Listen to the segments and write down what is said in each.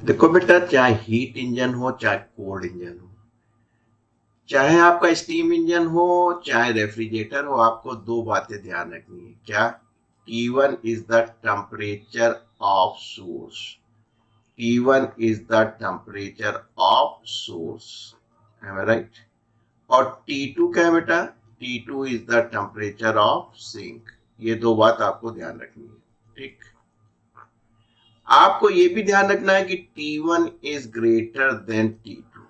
देखो बेटा, चाहे हीट इंजन हो चाहे कोल्ड इंजन हो, चाहे आपका स्टीम इंजन हो चाहे रेफ्रिजरेटर हो, आपको दो बातें ध्यान रखनी है। क्या? T1 is the temperature of source. T1 is the temperature of source. Am I right? और T2 क्या है बेटा? T2 is the temperature of sink. ये दो बात आपको ध्यान रखनी है। ठीक। आपको ये भी ध्यान रखना है कि T1 is greater than T2,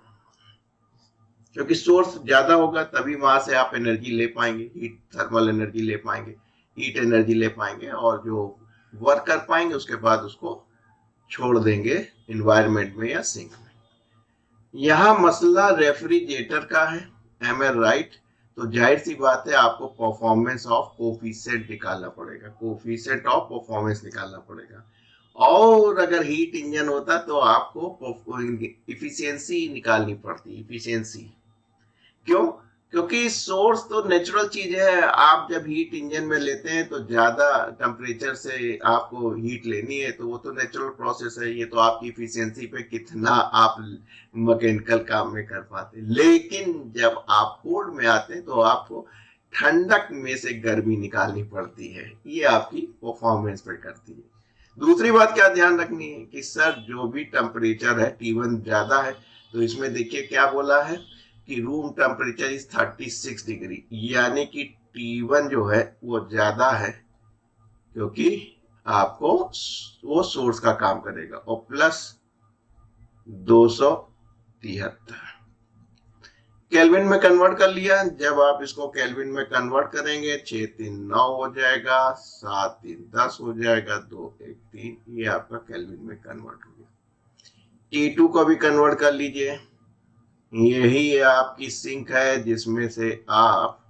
क्योंकि सोर्स ज्यादा होगा तभी वहां से आप एनर्जी ले पाएंगे, हीट थर्मल एनर्जी ले पाएंगे, हीट एनर्जी ले पाएंगे, और जो वर्क कर पाएंगे उसके बाद उसको छोड़ देंगे इन्वायरमेंट में या सिंक में। यहाँ मसला रेफ्रिजरेटर का है। एम आई राइट? तो जाहिर सी बात है आपको परफॉर्मेंस ऑफ कोफिशिएंट निकालना पड़ेगा, कोफिशिएंट ऑफ परफॉर्मेंस निकालना पड़ेगा। और अगर हीट इंजन होता तो आपको इफिशियंसी निकालनी पड़ती, इफिशियंसी। क्यों? क्योंकि सोर्स तो नेचुरल चीज है। आप जब हीट इंजन में लेते हैं तो ज्यादा टेम्परेचर से आपको हीट लेनी है, तो वो तो नेचुरल प्रोसेस है। ये तो आपकी इफिशियंसी पे कितना आप मैकेनिकल काम में कर पाते। लेकिन जब आप कोल्ड में आते हैं तो आपको ठंडक में से गर्मी निकालनी पड़ती है, ये आपकी परफॉर्मेंस पे करती है। दूसरी बात क्या ध्यान रखनी है कि सर जो भी टेम्परेचर है T1 ज्यादा है, तो इसमें देखिए क्या बोला है कि रूम टेम्परेचर इज 36 डिग्री, यानी कि T1 जो है वो ज्यादा है, क्योंकि आपको वो सोर्स का काम करेगा। और प्लस 273 केल्विन में कन्वर्ट कर लिया। जब आप इसको केल्विन में कन्वर्ट करेंगे 6 3 9 हो जाएगा, 7 3 10 हो जाएगा, 2 1 3, ये आपका केल्विन में कन्वर्ट हो गया। T2 को भी कन्वर्ट कर लीजिए। यही आपकी सिंक है जिसमें से आप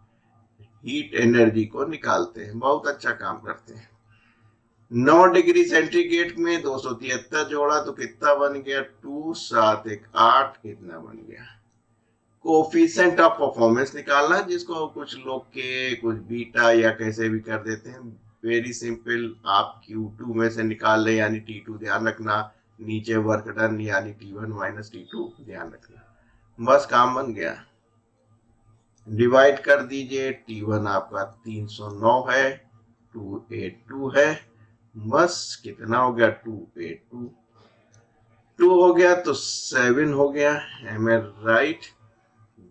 हीट एनर्जी को निकालते हैं, बहुत अच्छा काम करते हैं। 9 डिग्री सेंटीग्रेड में 273 जोड़ा तो कितना बन गया? 2 7 1 8, कितना बन गया? कोफिशिएंट ऑफ परफॉर्मेंस निकालना है, जिसको कुछ लोग के कुछ बीटा या कैसे भी कर देते हैं। वेरी सिंपल, आप Q2 में से निकाल ले, यानी T2 ध्यान रखना, नीचे वर्क डन यानी T1 माइनस T2 ध्यान रखना। बस काम बन गया। डिवाइड कर दीजिए, T1 आपका 309 है, 282 है, बस कितना हो गया? 282, 2 हो गया तो 7 हो गया। एम आई राइट?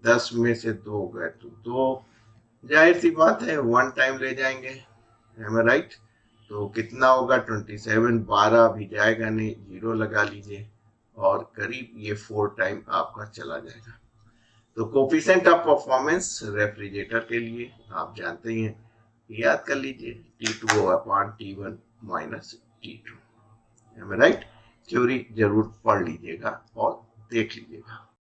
10 में से 2 गए तो 2, जाहिर सी बात है 1 टाइम ले जाएंगे। एम आई राइट? तो कितना होगा? 27, 12 भी जाएगा नहीं, 0 लगा लीजिए, और करीब ये 4 टाइम आपका चला जाएगा। तो कोफिशिएंट ऑफ परफॉर्मेंस रेफ्रिजरेटर के लिए आप जानते ही हैं, याद कर लीजिए, T2 upon T1 minus T2। Right? Theory जरूर पढ़ लीजिएगा और देख लीजिएगा।